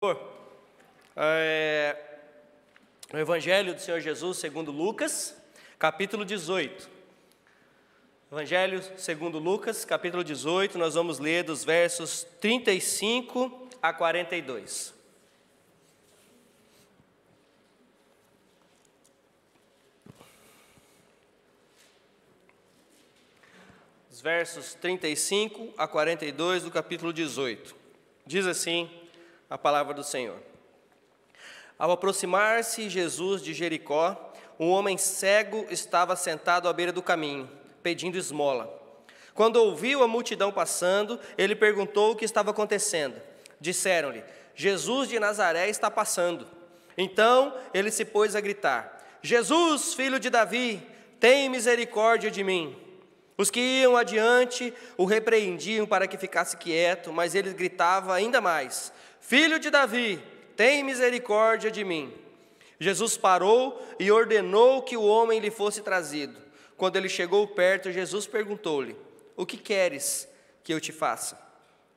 No Evangelho do Senhor Jesus segundo Lucas, capítulo 18. Evangelho segundo Lucas, capítulo 18, nós vamos ler dos versos 35 a 42. Os versos 35 a 42 do capítulo 18. Diz assim a palavra do Senhor. Ao aproximar-se Jesus de Jericó, um homem cego estava sentado à beira do caminho, pedindo esmola. Quando ouviu a multidão passando, ele perguntou o que estava acontecendo. Disseram-lhe: Jesus de Nazaré está passando. Então ele se pôs a gritar: Jesus, filho de Davi, tem misericórdia de mim. Os que iam adiante o repreendiam para que ficasse quieto, mas ele gritava ainda mais: Filho de Davi, tem misericórdia de mim. Jesus parou e ordenou que o homem lhe fosse trazido. Quando ele chegou perto, Jesus perguntou-lhe: O que queres que eu te faça?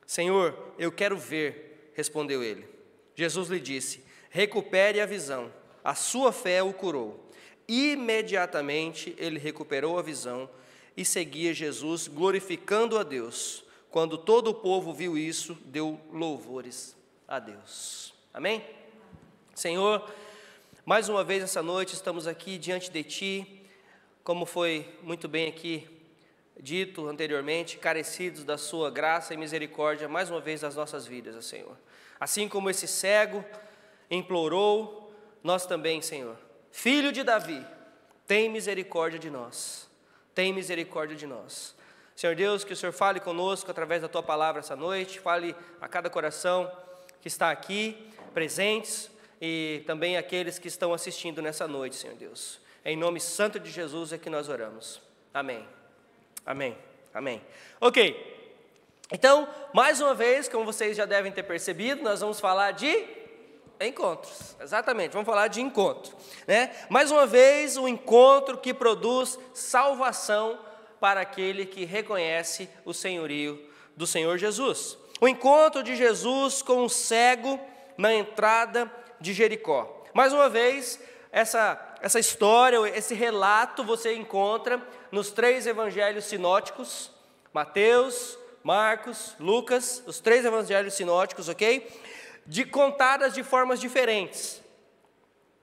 Senhor, eu quero ver, respondeu ele. Jesus lhe disse: Recupere a visão, a sua fé o curou. Imediatamente ele recuperou a visão e seguia Jesus, glorificando a Deus. Quando todo o povo viu isso, deu louvores a Deus. Amém? Senhor, mais uma vez essa noite estamos aqui diante de Ti, como foi muito bem aqui dito anteriormente, carecidos da Sua graça e misericórdia, mais uma vez nas nossas vidas, Senhor. Assim como esse cego implorou, nós também, Senhor, Filho de Davi, tem misericórdia de nós. Tem misericórdia de nós. Senhor Deus, que o Senhor fale conosco através da Tua palavra essa noite, fale a cada coração que está aqui, presentes, e também aqueles que estão assistindo nessa noite, Senhor Deus. Em nome santo de Jesus é que nós oramos. Amém. Amém. Amém. Ok. Então, mais uma vez, como vocês já devem ter percebido, nós vamos falar de encontros. Exatamente, vamos falar de encontro, né? Mais uma vez, um encontro que produz salvação para aquele que reconhece o senhorio do Senhor Jesus. O encontro de Jesus com o cego na entrada de Jericó. Mais uma vez, essa história, esse relato você encontra nos 3 evangelhos sinóticos, Mateus, Marcos, Lucas, os 3 evangelhos sinóticos, ok? Contadas de formas diferentes,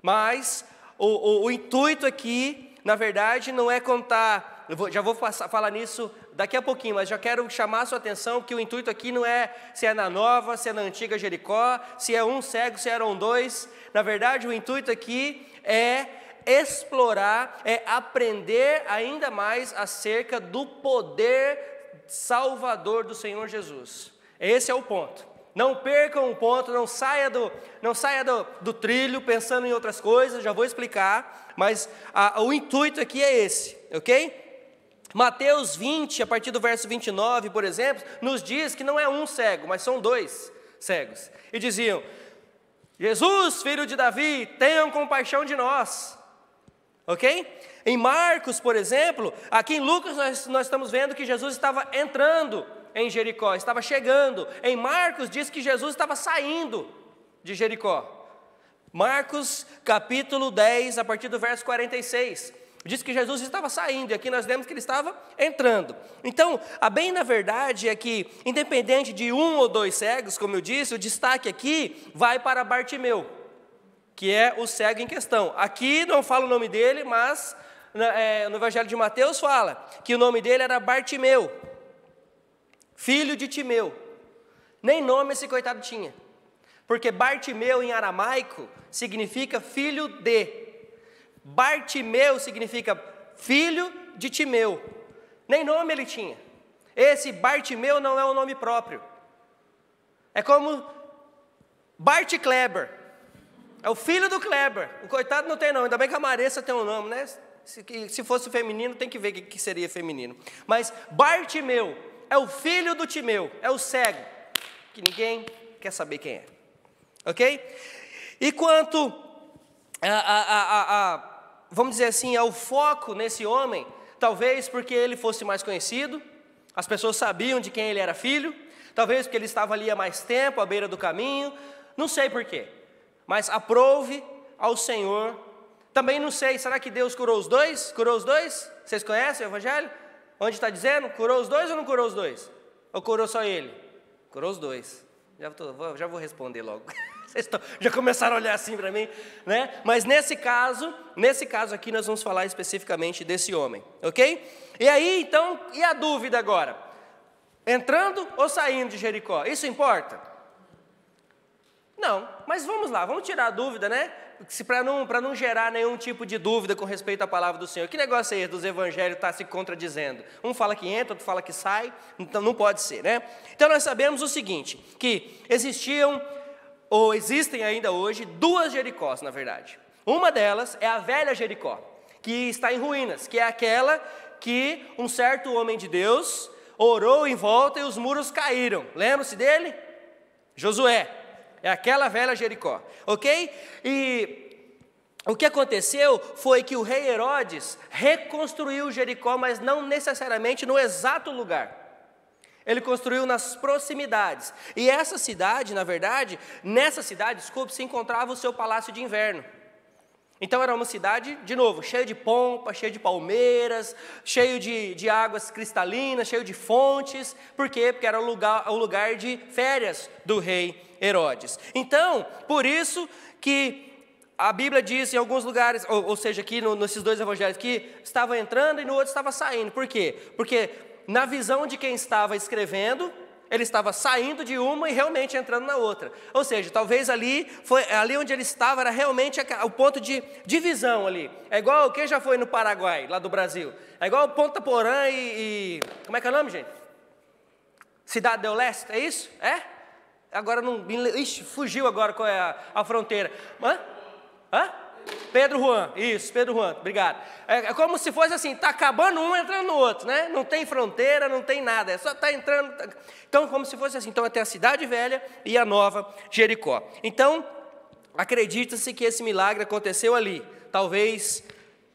mas o intuito aqui, na verdade, não é contar, já vou falar nisso daqui a pouquinho, mas já quero chamar a sua atenção que o intuito aqui não é se é na nova, se é na antiga Jericó, se é um cego, se eram 2, na verdade o intuito aqui é explorar, é aprender ainda mais acerca do poder salvador do Senhor Jesus. Esse é o ponto. Não percam o ponto, não saia do trilho pensando em outras coisas, já vou explicar, mas o intuito aqui é esse, ok? Mateus 20, a partir do verso 29, por exemplo, nos diz que não é um cego, mas são 2 cegos. E diziam: Jesus, filho de Davi, tenham compaixão de nós. Ok? Em Marcos, por exemplo, aqui em Lucas nós estamos vendo que Jesus estava entrando em Jericó, estava chegando. Em Marcos diz que Jesus estava saindo de Jericó. Marcos capítulo 10, a partir do verso 46, diz que Jesus estava saindo, e aqui nós vemos que ele estava entrando. Então, a bem na verdade é que, independente de 1 ou 2 cegos, como eu disse, o destaque aqui vai para Bartimeu, que é o cego em questão. Aqui não fala o nome dele, mas no Evangelho de Mateus fala que o nome dele era Bartimeu, filho de Timeu. Nem nome esse coitado tinha, porque Bartimeu em aramaico significa filho de. Bartimeu significa filho de Timeu. Nem nome ele tinha. Esse Bartimeu não é um nome próprio. É como Bart Kleber. É o filho do Kleber. O coitado não tem nome. Ainda bem que a Maressa tem um nome, né? Se fosse feminino, tem que ver o que seria feminino. Mas Bartimeu é o filho do Timeu. É o cego, que ninguém quer saber quem é. Ok? E quanto vamos dizer assim, ao foco nesse homem, talvez porque ele fosse mais conhecido, as pessoas sabiam de quem ele era filho, talvez porque ele estava ali há mais tempo, à beira do caminho, Não sei por quê, mas aprove ao Senhor. Também não sei, será que Deus curou os dois? Curou os dois? Vocês conhecem o Evangelho? Onde está dizendo? Curou os dois ou não curou os dois? Ou curou só ele? Curou os dois. Já vou responder logo. Vocês já começaram a olhar assim para mim, né? Mas nesse caso aqui nós vamos falar especificamente desse homem, ok? E aí então, e a dúvida agora? Entrando ou saindo de Jericó? Isso importa? Não, mas vamos lá, vamos tirar a dúvida, né? Para não gerar nenhum tipo de dúvida com respeito à palavra do Senhor. Que negócio é esse dos evangelhos estar se contradizendo? Um fala que entra, outro fala que sai, então não pode ser, né? Então nós sabemos o seguinte, que existiam, ou existem ainda hoje, duas Jericós, na verdade. Uma delas é a velha Jericó, que está em ruínas, que é aquela que um certo homem de Deus orou em volta e os muros caíram. Lembra-se dele? Josué. É aquela velha Jericó, ok? E o que aconteceu foi que o rei Herodes reconstruiu Jericó, mas não necessariamente no exato lugar. Ele construiu nas proximidades. E essa cidade, na verdade, nessa cidade, se encontrava o seu palácio de inverno. Então era uma cidade, de novo, cheia de pompa, cheia de palmeiras, cheio de águas cristalinas, cheio de fontes. Por quê? Porque era o lugar de férias do rei Herodes. Então, por isso que a Bíblia diz em alguns lugares, ou seja, aqui nesses dois evangelhos, que estava entrando e no outro estava saindo. Por quê? Porque na visão de quem estava escrevendo, ele estava saindo de uma e realmente entrando na outra. Ou seja, talvez ali onde ele estava era realmente o ponto de divisão ali. É igual, quem já foi no Paraguai, lá do Brasil? É igual Ponta Porã e como é que é o nome, gente? Cidade do Leste, é isso? É? Agora não... Ixi, fugiu agora qual é a fronteira. Hã? Pedro Juan, isso, Pedro Juan, obrigado. É como se fosse assim, está acabando um, entrando no outro, né? Não tem fronteira, não tem nada, é só está entrando. Então, como se fosse assim, então até a cidade velha e a nova Jericó. Então, acredita-se que esse milagre aconteceu ali, talvez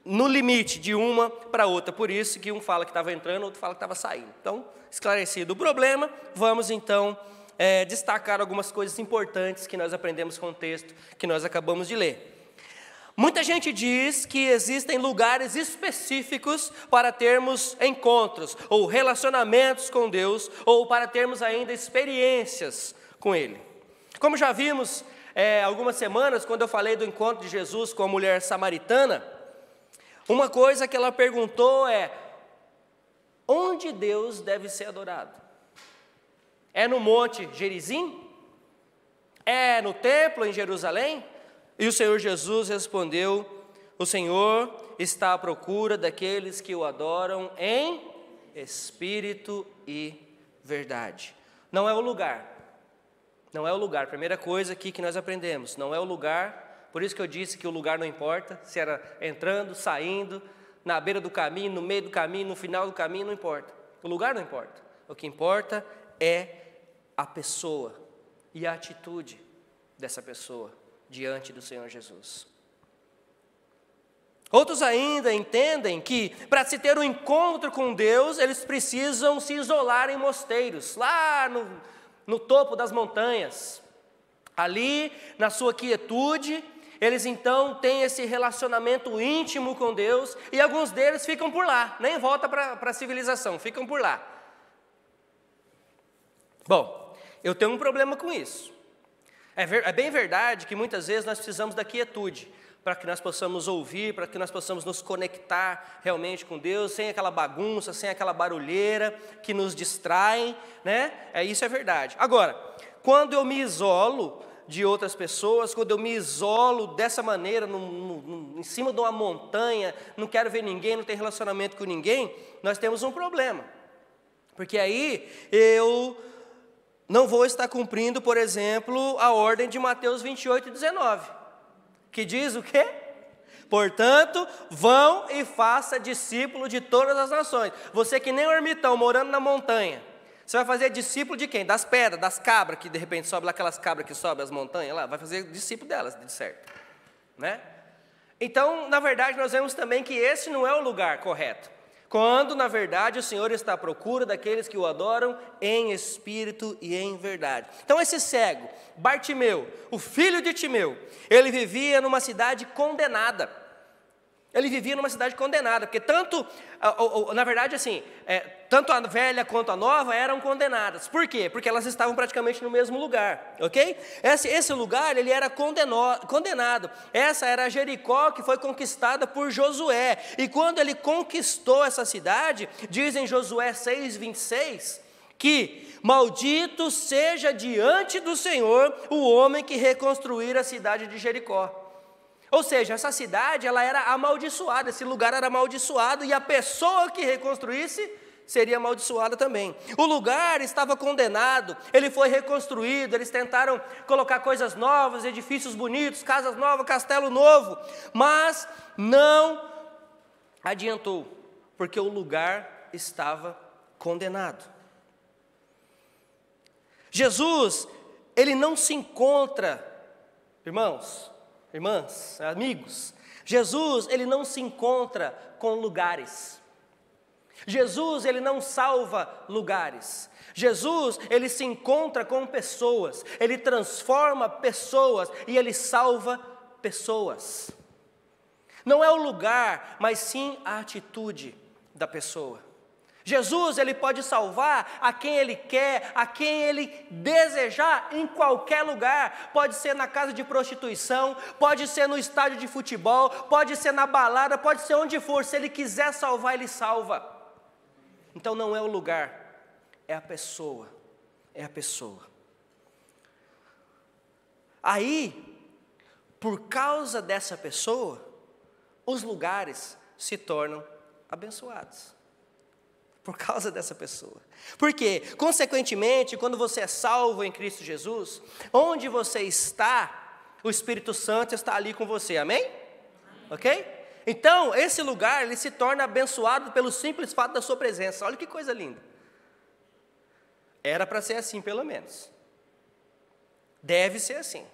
no limite de uma para outra, por isso que um fala que estava entrando, outro fala que estava saindo. Então, esclarecido o problema, vamos então destacar algumas coisas importantes que nós aprendemos com o texto que nós acabamos de ler. Muita gente diz que existem lugares específicos para termos encontros, ou relacionamentos com Deus, ou para termos ainda experiências com Ele. Como já vimos algumas semanas, quando eu falei do encontro de Jesus com a mulher samaritana, uma coisa que ela perguntou é: onde Deus deve ser adorado? É no Monte Gerizim? É no templo em Jerusalém? E o Senhor Jesus respondeu: o Senhor está à procura daqueles que o adoram em espírito e verdade. Não é o lugar. Não é o lugar. Primeira coisa aqui que nós aprendemos, não é o lugar. Por isso que eu disse que o lugar não importa, se era entrando, saindo, na beira do caminho, no meio do caminho, no final do caminho, não importa. O lugar não importa. O que importa é a pessoa e a atitude dessa pessoa diante do Senhor Jesus. Outros ainda entendem que para se ter um encontro com Deus, eles precisam se isolar em mosteiros, lá no topo das montanhas. Ali, na sua quietude, eles então têm esse relacionamento íntimo com Deus, e alguns deles ficam por lá, nem voltam para a civilização, ficam por lá. Bom, eu tenho um problema com isso. É bem verdade que muitas vezes nós precisamos da quietude, para que nós possamos ouvir, para que nós possamos nos conectar realmente com Deus, sem aquela bagunça, sem aquela barulheira que nos distrai, né? Isso é verdade. Agora, quando eu me isolo de outras pessoas, quando eu me isolo dessa maneira, em cima de uma montanha, não quero ver ninguém, não tenho relacionamento com ninguém, nós temos um problema. Porque aí eu não vou estar cumprindo, por exemplo, a ordem de Mateus 28:19, que diz o quê? Portanto, vão e faça discípulo de todas as nações. Você que nem um ermitão morando na montanha, você vai fazer discípulo de quem? Das pedras, das cabras, que de repente sobem lá, aquelas cabras que sobem as montanhas lá, vai fazer discípulo delas, de certo, né? Então, na verdade, nós vemos também que esse não é o lugar correto. quando na verdade o Senhor está à procura daqueles que o adoram em espírito e em verdade. Então esse cego, Bartimeu, o filho de Timeu, ele vivia numa cidade condenada. Ele vivia numa cidade condenada, porque tanto, na verdade assim, tanto a velha quanto a nova eram condenadas. Por quê? Porque elas estavam praticamente no mesmo lugar, ok? Esse lugar, ele era condenado. Essa era Jericó, que foi conquistada por Josué. E quando ele conquistou essa cidade, diz em Josué 6:26, que maldito seja diante do Senhor o homem que reconstruir a cidade de Jericó. Ou seja, essa cidade, ela era amaldiçoada, esse lugar era amaldiçoado, e a pessoa que reconstruísse seria amaldiçoada também. O lugar estava condenado, ele foi reconstruído, eles tentaram colocar coisas novas, edifícios bonitos, casas novas, castelo novo, mas não adiantou, porque o lugar estava condenado. Jesus, ele não se encontra, irmãos, irmãs, amigos, Jesus, ele não se encontra com lugares. Jesus, ele não salva lugares. Jesus, ele se encontra com pessoas, ele transforma pessoas e ele salva pessoas. Não é o lugar, mas sim a atitude da pessoa. Jesus, ele pode salvar a quem ele quer, a quem ele desejar, em qualquer lugar. Pode ser na casa de prostituição, pode ser no estádio de futebol, pode ser na balada, pode ser onde for. Se ele quiser salvar, ele salva. Então não é o lugar, é a pessoa, é a pessoa. Aí, por causa dessa pessoa, os lugares se tornam abençoados. Por causa dessa pessoa. Porque, consequentemente, quando você é salvo em Cristo Jesus, onde você está, o Espírito Santo está ali com você, amém? Ok? Então, esse lugar, ele se torna abençoado pelo simples fato da sua presença. Olha que coisa linda. Era para ser assim, pelo menos. Deve ser assim.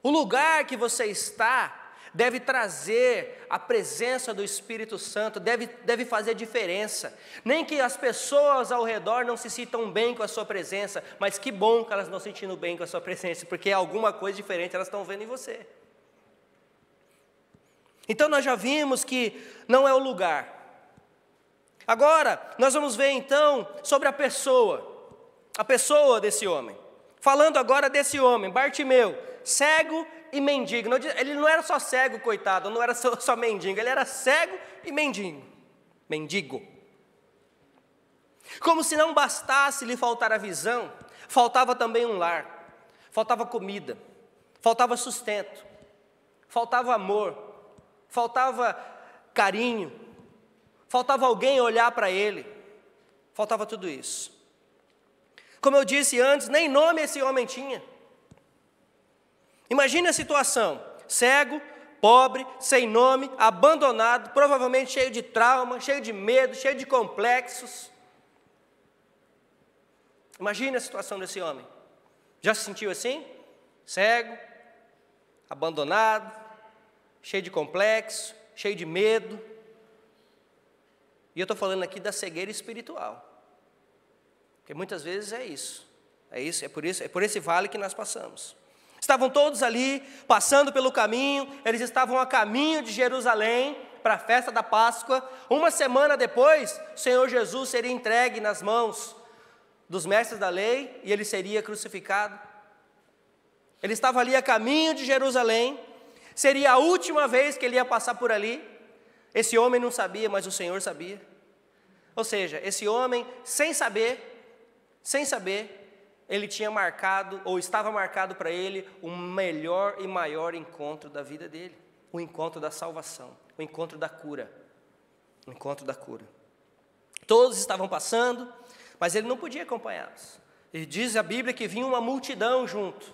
O lugar que você está deve trazer a presença do Espírito Santo, deve fazer diferença. Nem que as pessoas ao redor não se sintam bem com a sua presença, mas que bom que elas não se sentindo bem com a sua presença, porque alguma coisa diferente elas estão vendo em você. Então nós já vimos que não é o lugar. Agora, nós vamos ver então sobre a pessoa desse homem. Falando agora desse homem, Bartimeu, cego e mendigo. Ele não era só cego, coitado, não era só mendigo, ele era cego e mendigo. Como se não bastasse lhe faltar a visão, faltava também um lar, faltava comida, faltava sustento, faltava amor, faltava carinho, faltava alguém olhar para ele, faltava tudo isso. Como eu disse antes, nem nome esse homem tinha. Imagine a situação, cego, pobre, sem nome, abandonado, provavelmente cheio de trauma, cheio de medo, cheio de complexos. Imagine a situação desse homem. Já se sentiu assim? Cego, abandonado, cheio de complexo, cheio de medo. E eu estou falando aqui da cegueira espiritual. Porque muitas vezes é isso, é por esse vale que nós passamos. Estavam todos ali, passando pelo caminho, eles estavam a caminho de Jerusalém, para a festa da Páscoa. Uma semana depois, o Senhor Jesus seria entregue nas mãos dos mestres da lei, e ele seria crucificado. Ele estava ali a caminho de Jerusalém, seria a última vez que ele ia passar por ali. Esse homem não sabia, mas o Senhor sabia. Ou seja, esse homem, sem saber, ele tinha marcado, ou estava marcado para ele, o melhor e maior encontro da vida dele. O encontro da salvação, o encontro da cura. O encontro da cura. Todos estavam passando, mas ele não podia acompanhá-los. E diz a Bíblia que vinha uma multidão junto.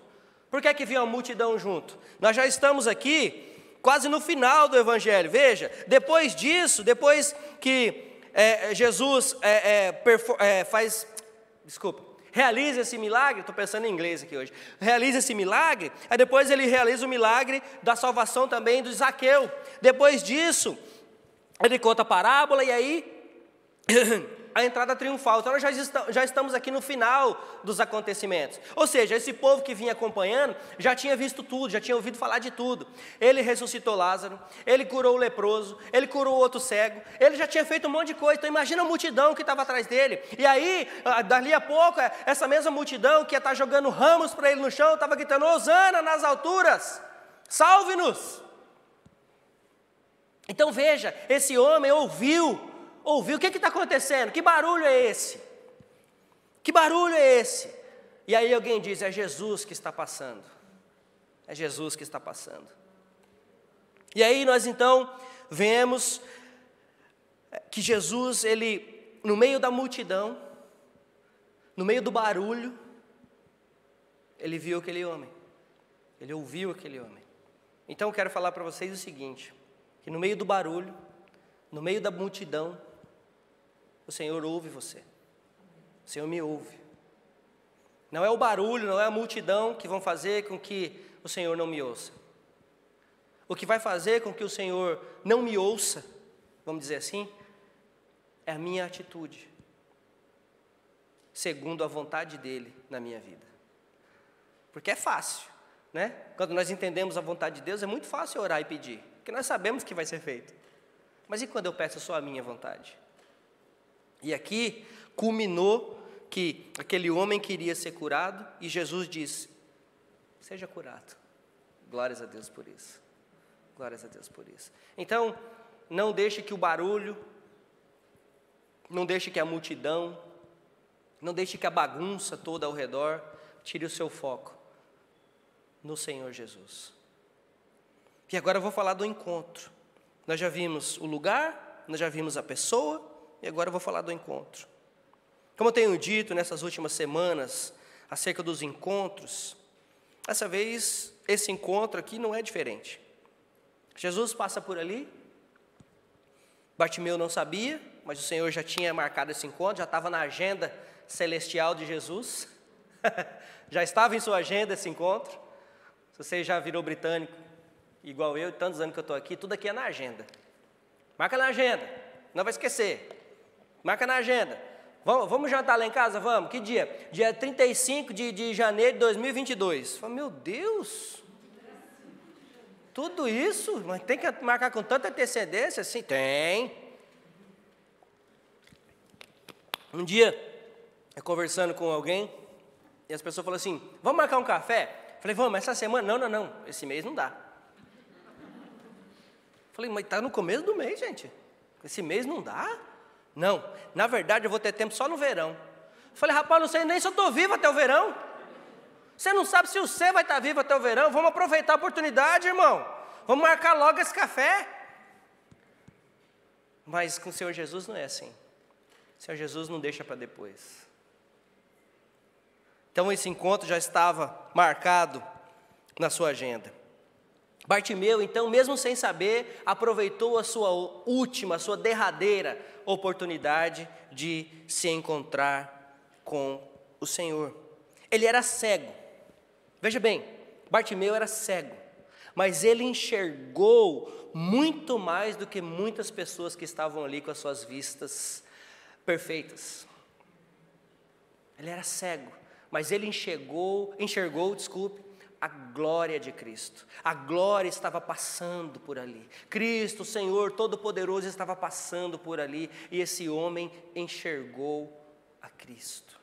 Por que vinha uma multidão junto? Nós já estamos aqui, quase no final do Evangelho. Veja, depois disso, depois que Jesus realiza esse milagre, estou pensando em inglês aqui hoje, realiza esse milagre, aí depois ele realiza o milagre da salvação também do Zaqueu. Depois disso, ele conta a parábola e aí a entrada triunfal. Então nós já estamos aqui no final dos acontecimentos. Ou seja, esse povo que vinha acompanhando já tinha visto tudo, já tinha ouvido falar de tudo. Ele ressuscitou Lázaro, ele curou o leproso, ele curou o outro cego, ele já tinha feito um monte de coisa. Então imagina a multidão que estava atrás dele. E aí, dali a pouco, essa mesma multidão que ia estar jogando ramos para ele no chão, estava gritando: Hosana nas alturas, salve-nos. Então veja, esse homem ouviu, o que está acontecendo? Que barulho é esse? Que barulho é esse? E aí alguém diz: é Jesus que está passando. É Jesus que está passando. E aí nós então vemos que Jesus, ele, no meio da multidão, no meio do barulho, ele viu aquele homem. Ele ouviu aquele homem. Então eu quero falar para vocês o seguinte, que no meio do barulho, no meio da multidão, o Senhor ouve você. O Senhor me ouve. Não é o barulho, não é a multidão que vão fazer com que o Senhor não me ouça. O que vai fazer com que o Senhor não me ouça, vamos dizer assim, é a minha atitude, segundo a vontade dEle na minha vida. Porque é fácil, né? Quando nós entendemos a vontade de Deus, é muito fácil orar e pedir, porque nós sabemos que vai ser feito. Mas e quando eu peço só a minha vontade? E aqui culminou que aquele homem queria ser curado e Jesus disse: seja curado. Glórias a Deus por isso. Glórias a Deus por isso. Então, não deixe que o barulho, não deixe que a multidão, não deixe que a bagunça toda ao redor tire o seu foco no Senhor Jesus. E agora eu vou falar do encontro. Nós já vimos o lugar, nós já vimos a pessoa, e agora eu vou falar do encontro. Como eu tenho dito nessas últimas semanas acerca dos encontros, dessa vez esse encontro aqui não é diferente. Jesus passa por ali, Bartimeu não sabia, mas o Senhor já tinha marcado esse encontro, já estava na agenda celestial de Jesus, já estava em sua agenda esse encontro. Se você já virou britânico, igual eu, tantos anos que eu estou aqui, tudo aqui é na agenda. Marca na agenda, não vai esquecer. Marca na agenda. Vamos jantar lá em casa? Vamos. Que dia? Dia 35 de janeiro de 2022. Falei: meu Deus, tudo isso? Mas tem que marcar com tanta antecedência assim? Tem. Um dia, eu conversando com alguém, e as pessoas falaram assim: vamos marcar um café? Falei: vamos, essa semana? Não, esse mês não dá. Falei: mas está no começo do mês, gente. Esse mês não dá? Não, na verdade eu vou ter tempo só no verão. Falei: rapaz, não sei nem se eu estou vivo até o verão. Você não sabe se você vai estar vivo até o verão. Vamos aproveitar a oportunidade, irmão. Vamos marcar logo esse café. Mas com o Senhor Jesus não é assim. O Senhor Jesus não deixa para depois. Então esse encontro já estava marcado na sua agenda. Bartimeu, então, mesmo sem saber, aproveitou a sua última, a sua derradeira oportunidade de se encontrar com o Senhor. Ele era cego. Veja bem, Bartimeu era cego, mas ele enxergou muito mais do que muitas pessoas que estavam ali com as suas vistas perfeitas. Ele era cego, mas ele enxergou, a glória de Cristo. A glória estava passando por ali. Cristo, o Senhor Todo-Poderoso, estava passando por ali, e esse homem enxergou a Cristo.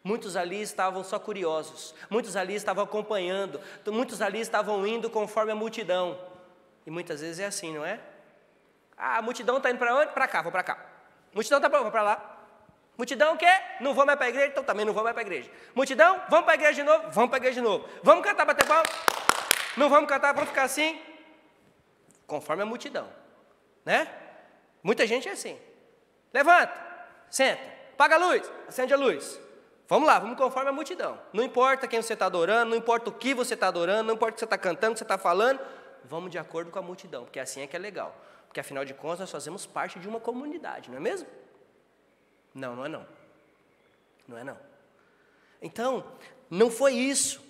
Muitos ali estavam só curiosos, muitos ali estavam acompanhando, muitos ali estavam indo conforme a multidão. E muitas vezes é assim, não é? Ah, a multidão está indo para onde? Para cá, vou para cá. Multidão está para lá. Multidão quer? Não vou mais para a igreja, então também não vou mais para a igreja. Multidão, vamos para a igreja de novo? Vamos para a igreja de novo. Vamos cantar, bater palma? Não vamos cantar, vamos ficar assim? Conforme a multidão, né? Muita gente é assim. Levanta, senta, apaga a luz, acende a luz. Vamos lá, vamos conforme a multidão. Não importa quem você está adorando, não importa o que você está adorando, não importa o que você está cantando, o que você está falando, vamos de acordo com a multidão, porque assim é que é legal. Porque afinal de contas nós fazemos parte de uma comunidade, não é mesmo? Não, não é não. Não é não. Então, não foi isso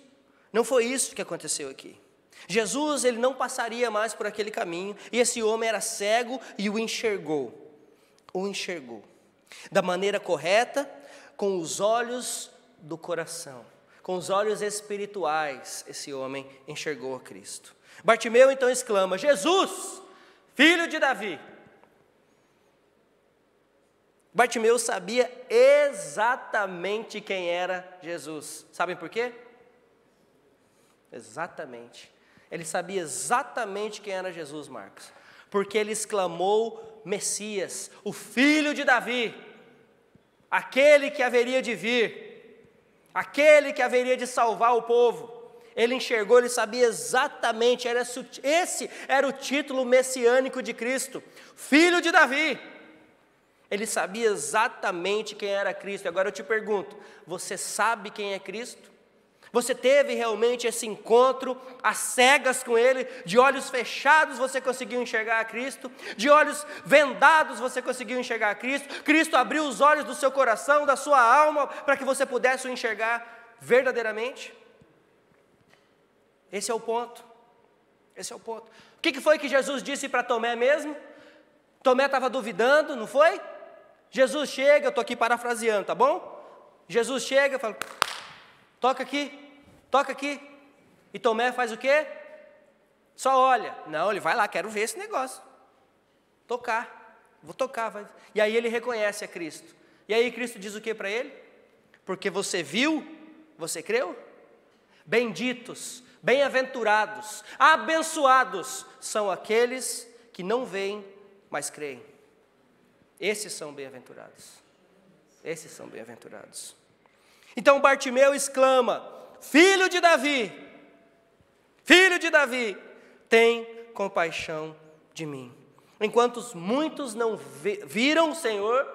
que aconteceu aqui. Jesus, ele não passaria mais por aquele caminho, e esse homem era cego e o enxergou. Da maneira correta, com os olhos do coração, com os olhos espirituais, esse homem enxergou a Cristo. Bartimeu então exclama: Jesus, filho de Davi. Bartimeu sabia exatamente quem era Jesus. Sabem por quê? Exatamente. Ele sabia exatamente quem era Jesus, Marcos. Porque ele exclamou: Messias, o filho de Davi, aquele que haveria de vir, aquele que haveria de salvar o povo. Ele enxergou, ele sabia exatamente, esse era o título messiânico de Cristo, filho de Davi. Ele sabia exatamente quem era Cristo. Agora eu te pergunto, você sabe quem é Cristo? Você teve realmente esse encontro às cegas com Ele? De olhos fechados você conseguiu enxergar a Cristo? De olhos vendados você conseguiu enxergar a Cristo? Cristo abriu os olhos do seu coração, da sua alma, para que você pudesse o enxergar verdadeiramente? Esse é o ponto. Esse é o ponto. O que foi que Jesus disse para Tomé mesmo? Tomé estava duvidando, não foi? Jesus chega, eu estou aqui parafraseando, tá bom? Jesus chega e fala: toca aqui. E Tomé faz o quê? Só olha. Não, ele vai lá, quero ver esse negócio. Vou tocar. E aí ele reconhece a Cristo. E aí Cristo diz o que para ele? Porque você viu, você creu? Benditos, bem-aventurados, abençoados são aqueles que não veem, mas creem. Esses são bem-aventurados. Esses são bem-aventurados. Então Bartimeu exclama: filho de Davi, tem compaixão de mim. Enquanto muitos não viram o Senhor,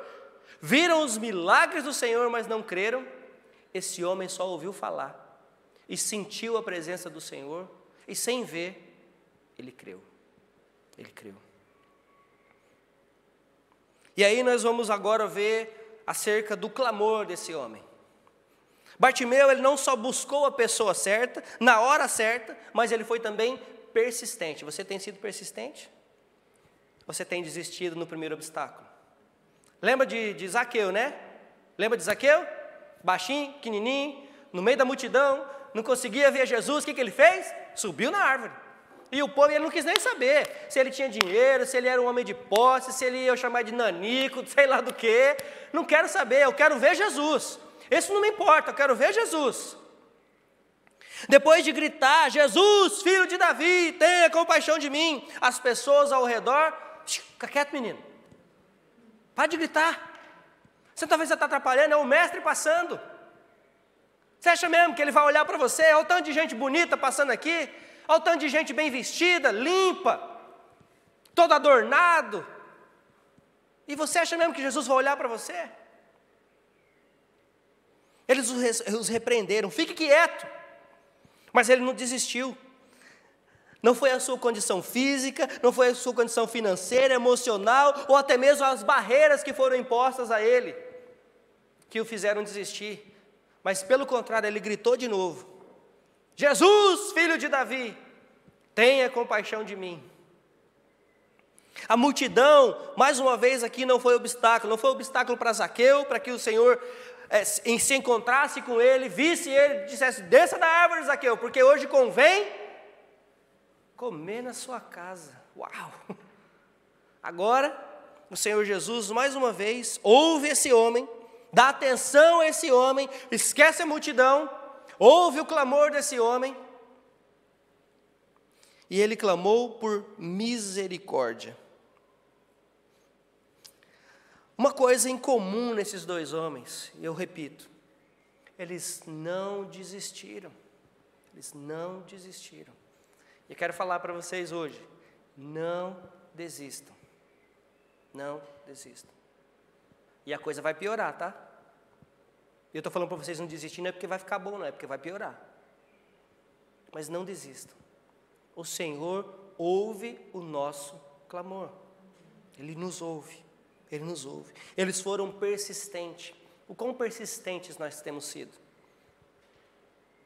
viram os milagres do Senhor, mas não creram, esse homem só ouviu falar e sentiu a presença do Senhor, e sem ver, ele creu. E aí nós vamos agora ver acerca do clamor desse homem. Bartimeu, ele não só buscou a pessoa certa, na hora certa, mas ele foi também persistente. Você tem sido persistente? Você tem desistido no primeiro obstáculo? Lembra de Zaqueu, né? Lembra de Zaqueu? Baixinho, pequenininho, no meio da multidão, não conseguia ver Jesus, o que ele fez? Subiu na árvore. E o povo, ele não quis nem saber se ele tinha dinheiro, se ele era um homem de posse, se ele ia chamar de nanico, sei lá do que. Não quero saber, eu quero ver Jesus. Isso não me importa, eu quero ver Jesus. Depois de gritar: Jesus, filho de Davi, tenha compaixão de mim, as pessoas ao redor: fica quieto, menino, para de gritar. Talvez você está atrapalhando, é o mestre passando. Você acha mesmo que ele vai olhar para você? Olha o tanto de gente bonita passando aqui, olha o tanto de gente bem vestida, limpa, todo adornado. E você acha mesmo que Jesus vai olhar para você? Eles os repreenderam: fique quieto. Mas ele não desistiu. Não foi a sua condição física, não foi a sua condição financeira, emocional, ou até mesmo as barreiras que foram impostas a ele, que o fizeram desistir. Mas pelo contrário, ele gritou de novo: Jesus, filho de Davi, tenha compaixão de mim. A multidão, mais uma vez aqui, não foi obstáculo para Zaqueu, para que o Senhor se encontrasse com ele, visse ele, dissesse: desça da árvore, Zaqueu, porque hoje convém comer na sua casa. Uau! Agora, o Senhor Jesus, mais uma vez, ouve esse homem, dá atenção a esse homem, esquece a multidão, ouve o clamor desse homem, e ele clamou por misericórdia. Uma coisa em comum nesses dois homens, eu repito, eles não desistiram. E quero falar para vocês hoje: não desistam. E a coisa vai piorar, tá? Eu estou falando para vocês não desistir, não é porque vai ficar bom, não, é porque vai piorar. Mas não desistam. O Senhor ouve o nosso clamor. Ele nos ouve. Eles foram persistentes. O quão persistentes nós temos sido?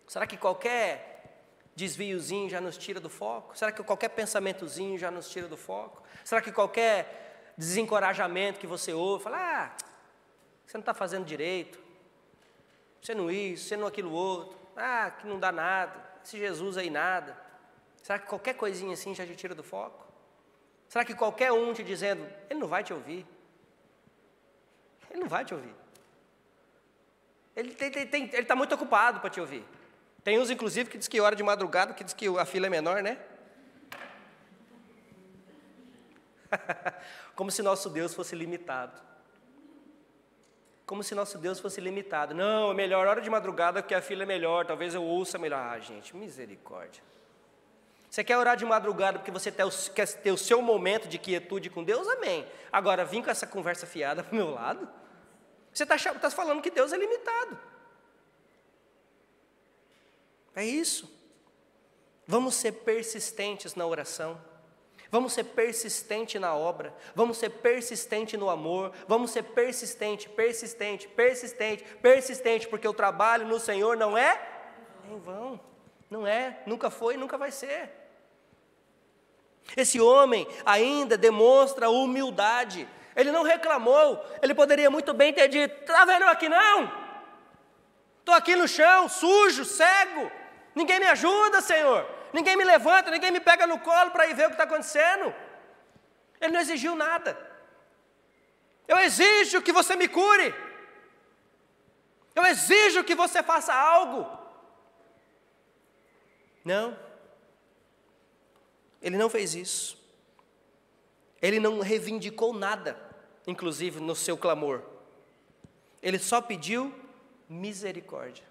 Será que qualquer desviozinho já nos tira do foco? Será que qualquer pensamentozinho já nos tira do foco? Será que qualquer desencorajamento que você ouve, fala: você não está fazendo direito, você não isso, você não aquilo outro, que não dá nada, esse Jesus aí nada. Será que qualquer coisinha assim já te tira do foco? Será que qualquer um te dizendo, ele não vai te ouvir? Ele não vai te ouvir. Ele está muito ocupado para te ouvir. Tem uns, inclusive, que diz que hora de madrugada, que diz que a fila é menor, né? Como se nosso Deus fosse limitado. Como se nosso Deus fosse limitado. Não, é melhor hora de madrugada porque a fila é melhor, talvez eu ouça melhor. Gente, misericórdia. Você quer orar de madrugada porque você quer ter o seu momento de quietude com Deus? Amém. Agora, vim com essa conversa fiada para o meu lado? Você está falando que Deus é limitado. É isso. Vamos ser persistentes na oração. Vamos ser persistentes na obra. Vamos ser persistentes no amor. Vamos ser persistente, porque o trabalho no Senhor não é em vão. Não é, nunca foi, nunca vai ser. Esse homem ainda demonstra humildade. Ele não reclamou. Ele poderia muito bem ter dito, está vendo eu aqui não? Estou aqui no chão, sujo, cego. Ninguém me ajuda, Senhor. Ninguém me levanta, ninguém me pega no colo para ir ver o que está acontecendo. Ele não exigiu nada. Eu exijo que você me cure. Eu exijo que você faça algo. Não. Ele não fez isso. Ele não reivindicou nada, inclusive no seu clamor. Ele só pediu misericórdia,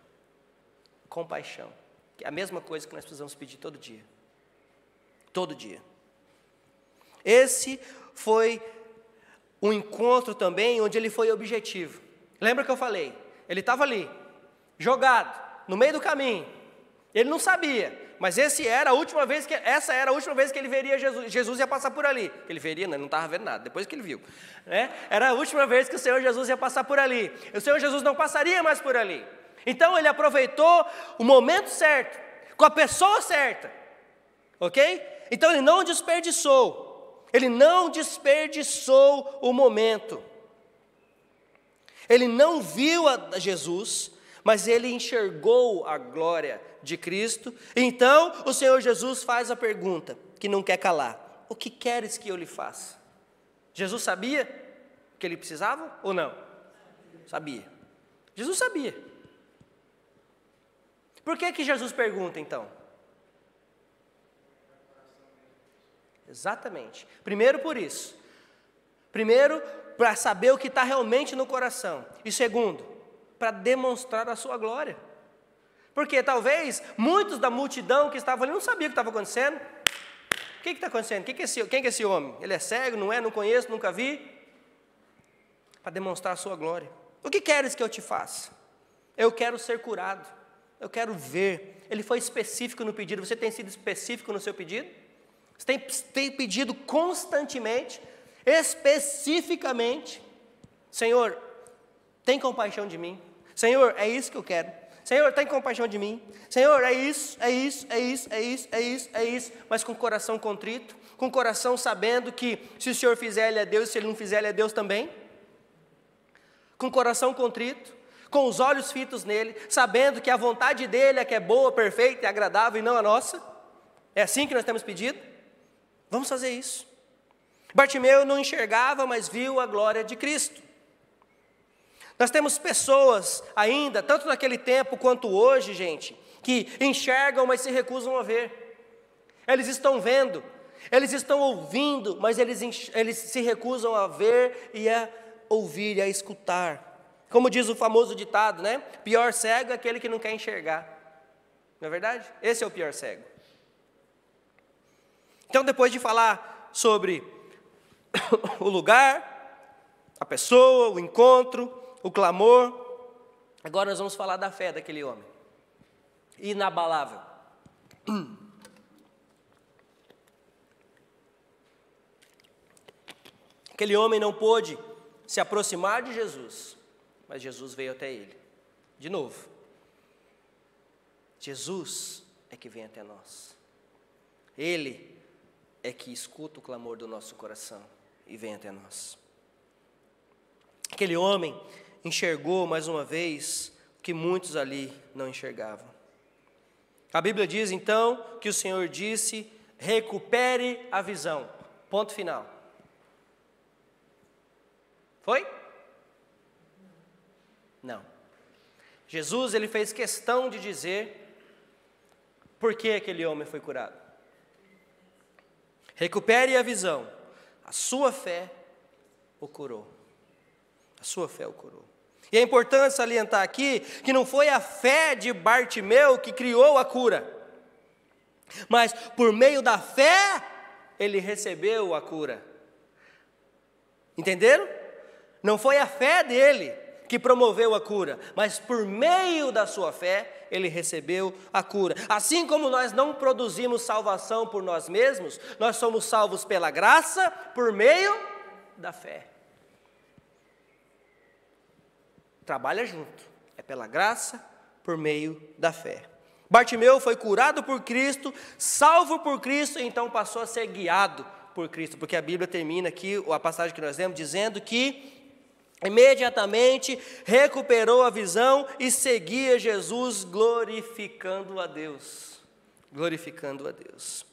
compaixão. Que é a mesma coisa que nós precisamos pedir todo dia. Todo dia. Esse foi um encontro também onde ele foi objetivo. Lembra que eu falei? Ele estava ali, jogado, no meio do caminho. Ele não sabia, mas essa era a última vez que ele veria Jesus. Jesus ia passar por ali. Ele veria, não estava vendo nada, depois que ele viu. Era a última vez que o Senhor Jesus ia passar por ali. O Senhor Jesus não passaria mais por ali. Então ele aproveitou o momento certo, com a pessoa certa, ok? Então ele não desperdiçou o momento. Ele não viu a Jesus, mas ele enxergou a glória de Cristo. Então o Senhor Jesus faz a pergunta, que não quer calar: o que queres que eu lhe faça? Jesus sabia que ele precisava ou não? Sabia. Jesus sabia. Por que Jesus pergunta, então? Exatamente. Primeiro por isso. Primeiro, para saber o que está realmente no coração. E segundo, para demonstrar a sua glória. Porque talvez muitos da multidão que estavam ali não sabiam o que estava acontecendo. O que está acontecendo? Quem é esse homem? Ele é cego, não é? Não conheço, nunca vi. Para demonstrar a sua glória. O que queres que eu te faça? Eu quero ser curado. Eu quero ver. Ele foi específico no pedido. Você tem sido específico no seu pedido? Você tem pedido constantemente, especificamente: Senhor, tem compaixão de mim. Senhor, é isso que eu quero. Senhor, tem compaixão de mim. Senhor, é isso. Mas com o coração contrito, com o coração sabendo que se o Senhor fizer, Ele é Deus, se Ele não fizer, Ele é Deus também. Com o coração contrito, com os olhos fitos nele, sabendo que a vontade dele é que é boa, perfeita e agradável e não a nossa. É assim que nós temos pedido? Vamos fazer isso. Bartimeu não enxergava, mas viu a glória de Cristo. Nós temos pessoas ainda, tanto naquele tempo quanto hoje, gente, que enxergam, mas se recusam a ver. Eles estão vendo, eles estão ouvindo, mas eles se recusam a ver e a ouvir e a escutar. Como diz o famoso ditado, né? Pior cego é aquele que não quer enxergar. Não é verdade? Esse é o pior cego. Então, depois de falar sobre o lugar, a pessoa, o encontro, o clamor, agora nós vamos falar da fé daquele homem. Inabalável. Aquele homem não pôde se aproximar de Jesus, mas Jesus veio até ele. De novo, Jesus é que vem até nós. Ele é que escuta o clamor do nosso coração e vem até nós. Aquele homem enxergou mais uma vez o que muitos ali não enxergavam. A Bíblia diz então que o Senhor disse: recupere a visão. Ponto final. Foi? Não. Jesus, ele fez questão de dizer por que aquele homem foi curado. Recupere a visão. A sua fé o curou. A sua fé o curou. E é importante salientar aqui que não foi a fé de Bartimeu que criou a cura, mas por meio da fé ele recebeu a cura. Entenderam? Não foi a fé dele que promoveu a cura, mas por meio da sua fé ele recebeu a cura. Assim como nós não produzimos salvação por nós mesmos, nós somos salvos pela graça por meio da fé. Trabalha junto, é pela graça por meio da fé. Bartimeu foi curado por Cristo, salvo por Cristo, e então passou a ser guiado por Cristo, porque a Bíblia termina aqui, a passagem que nós lemos, dizendo que imediatamente recuperou a visão e seguia Jesus, glorificando a Deus. Glorificando a Deus.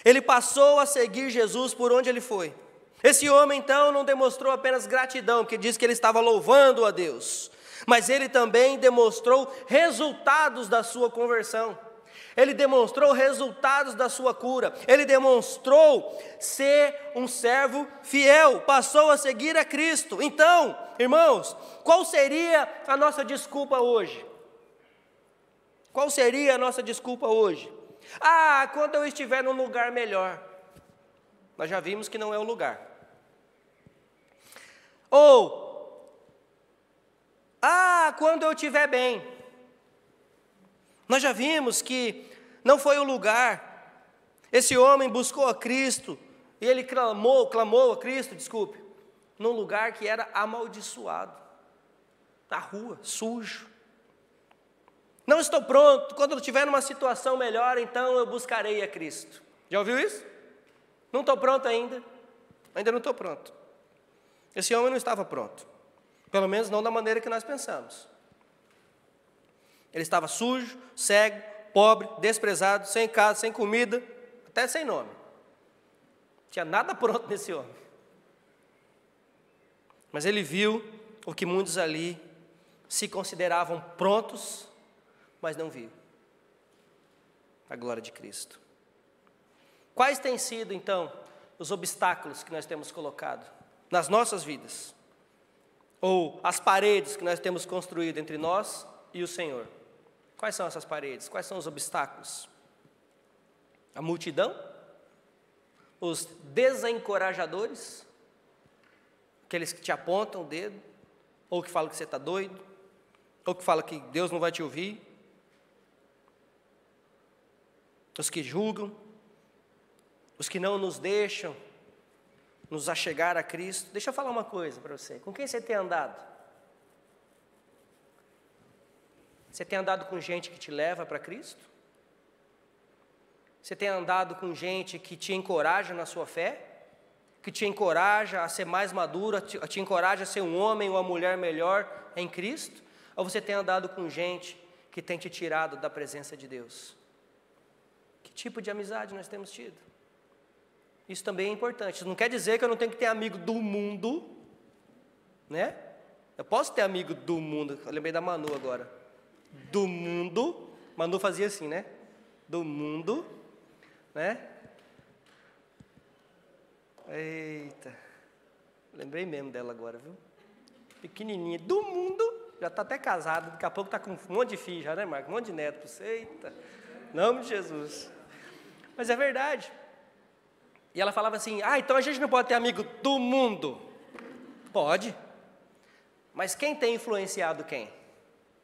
Ele passou a seguir Jesus por onde ele foi. Esse homem, então, não demonstrou apenas gratidão, porque diz que ele estava louvando a Deus, mas ele também demonstrou resultados da sua conversão. Ele demonstrou resultados da sua cura. Ele demonstrou ser um servo fiel. Passou a seguir a Cristo. Então, irmãos, qual seria a nossa desculpa hoje? Qual seria a nossa desculpa hoje? Ah, quando eu estiver num lugar melhor. Nós já vimos que não é o lugar. Ou, quando eu estiver bem. Nós já vimos que não foi o lugar. Esse homem buscou a Cristo, e ele clamou a Cristo, num lugar que era amaldiçoado, na rua, sujo. Não estou pronto, quando eu estiver numa situação melhor, então eu buscarei a Cristo. Já ouviu isso? Não estou pronto ainda não estou pronto. Esse homem não estava pronto, pelo menos não da maneira que nós pensamos. Ele estava sujo, cego, pobre, desprezado, sem casa, sem comida, até sem nome. Não tinha nada pronto nesse homem. Mas ele viu o que muitos ali se consideravam prontos, mas não viu. A glória de Cristo. Quais têm sido, então, os obstáculos que nós temos colocado nas nossas vidas? Ou as paredes que nós temos construído entre nós e o Senhor? Quais são essas paredes? Quais são os obstáculos? A multidão? Os desencorajadores? Aqueles que te apontam o dedo? Ou que falam que você está doido? Ou que falam que Deus não vai te ouvir? Os que julgam? Os que não nos deixam nos achegar a Cristo? Deixa eu falar uma coisa para você. Com quem você tem andado? Você tem andado com gente que te leva para Cristo? Você tem andado com gente que te encoraja na sua fé? Que te encoraja a ser mais maduro, te encoraja a ser um homem ou uma mulher melhor em Cristo? Ou você tem andado com gente que tem te tirado da presença de Deus? Que tipo de amizade nós temos tido? Isso também é importante. Isso não quer dizer que eu não tenho que ter amigo do mundo, né? Eu posso ter amigo do mundo. Eu lembrei da Manu agora. Do mundo. Manu fazia assim, né? Do mundo, né? Eita. Lembrei mesmo dela agora, viu? Pequenininha. Do mundo. Já está até casado. Daqui a pouco está com um monte de filho já, né, Marco? Um monte de neto. Eita. Em nome de Jesus. Mas é verdade. E ela falava assim, então a gente não pode ter amigo do mundo. Pode. Mas quem tem influenciado quem?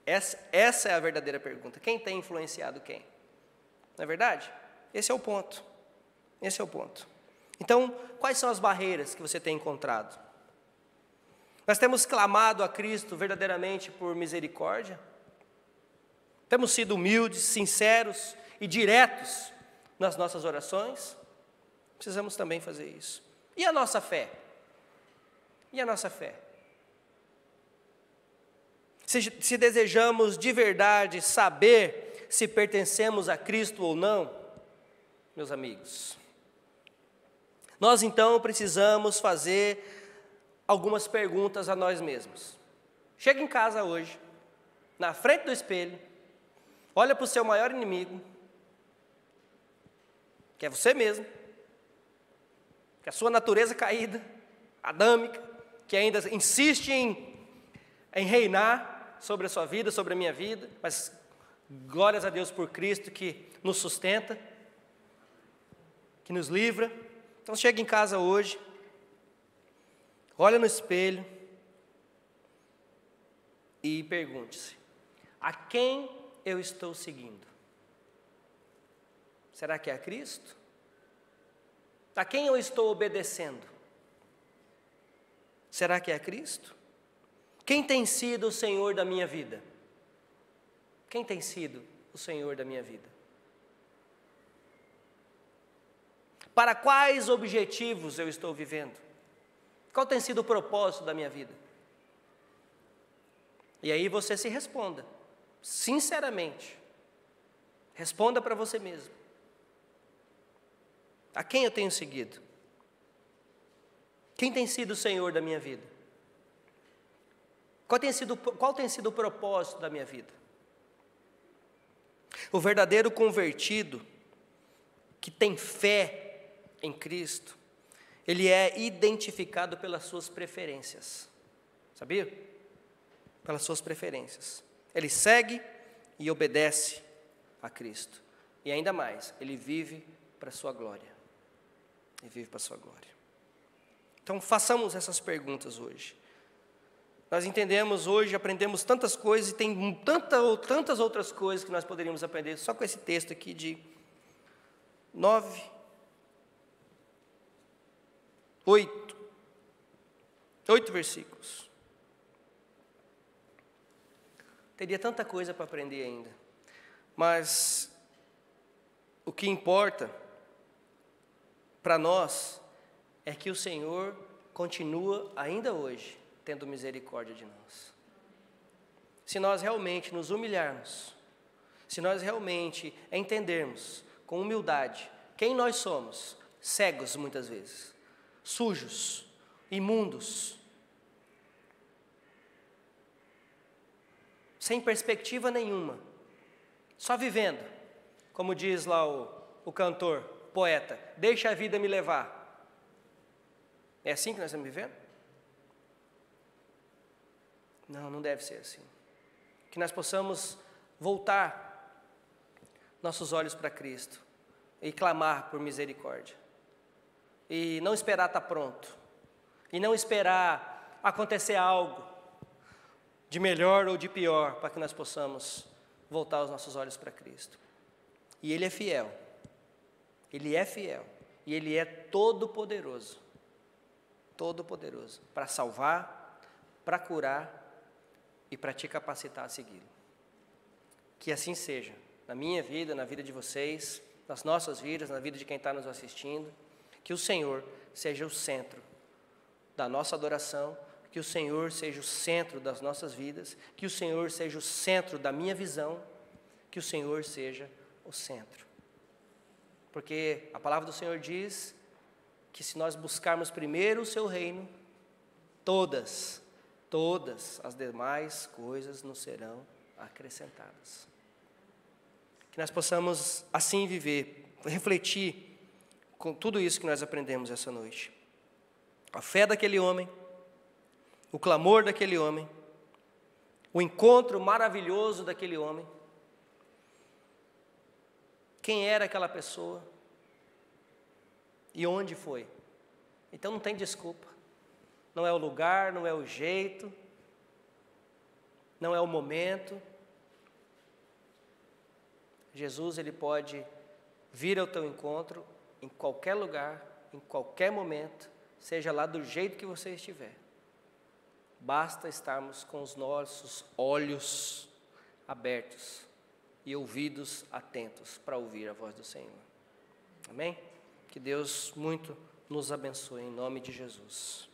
Essa é a verdadeira pergunta. Quem tem influenciado quem? Não é verdade? Esse é o ponto. Esse é o ponto. Então, quais são as barreiras que você tem encontrado? Nós temos clamado a Cristo verdadeiramente por misericórdia? Temos sido humildes, sinceros e diretos nas nossas orações? Precisamos também fazer isso. E a nossa fé? E a nossa fé? se desejamos de verdade saber se pertencemos a Cristo ou não, meus amigos, nós então precisamos fazer algumas perguntas a nós mesmos. Chega em casa hoje, na frente do espelho, olha para o seu maior inimigo, que é você mesmo, que é a sua natureza caída, adâmica, que ainda insiste em reinar sobre a sua vida, sobre a minha vida, mas glórias a Deus por Cristo que nos sustenta, que nos livra. Então chega em casa hoje, olha no espelho e pergunte-se: a quem eu estou seguindo? Será que é a Cristo? A quem eu estou obedecendo? Será que é a Cristo? Quem tem sido o Senhor da minha vida? Quem tem sido o Senhor da minha vida? Para quais objetivos eu estou vivendo? Qual tem sido o propósito da minha vida? E aí você se responda, sinceramente. Responda para você mesmo. A quem eu tenho seguido? Quem tem sido o Senhor da minha vida? Qual tem sido o propósito da minha vida? O verdadeiro convertido, que tem fé em Cristo, ele é identificado pelas suas preferências. Sabia? Pelas suas preferências. Ele segue e obedece a Cristo. E ainda mais, ele vive para a sua glória. Ele vive para a sua glória. Então, façamos essas perguntas hoje. Nós entendemos hoje, aprendemos tantas coisas e tem tantas outras coisas que nós poderíamos aprender só com esse texto aqui de 8 versículos. Teria tanta coisa para aprender ainda, mas o que importa para nós é que o Senhor continua ainda hoje tendo misericórdia de nós. Se nós realmente nos humilharmos, se nós realmente entendermos com humildade quem nós somos, cegos muitas vezes, sujos, imundos, sem perspectiva nenhuma, só vivendo, como diz lá o cantor, poeta, deixa a vida me levar. É assim que nós estamos vivendo? Não, não deve ser assim. Que nós possamos voltar nossos olhos para Cristo e clamar por misericórdia. E não esperar estar pronto. E não esperar acontecer algo de melhor ou de pior para que nós possamos voltar os nossos olhos para Cristo. E Ele é fiel. Ele é fiel. E Ele é todo-poderoso. Todo-poderoso para salvar, para curar e para te capacitar a segui-lo. Que assim seja, na minha vida, na vida de vocês, nas nossas vidas, na vida de quem está nos assistindo, que o Senhor seja o centro da nossa adoração, que o Senhor seja o centro das nossas vidas, que o Senhor seja o centro da minha visão, que o Senhor seja o centro. Porque a palavra do Senhor diz que se nós buscarmos primeiro o seu reino, todas as demais coisas nos serão acrescentadas. Que nós possamos assim viver, refletir com tudo isso que nós aprendemos essa noite. A fé daquele homem, o clamor daquele homem, o encontro maravilhoso daquele homem. Quem era aquela pessoa? E onde foi? Então não tem desculpa. Não é o lugar, não é o jeito, não é o momento. Jesus, Ele pode vir ao teu encontro em qualquer lugar, em qualquer momento, seja lá do jeito que você estiver. Basta estarmos com os nossos olhos abertos e ouvidos atentos para ouvir a voz do Senhor. Amém? Que Deus muito nos abençoe em nome de Jesus.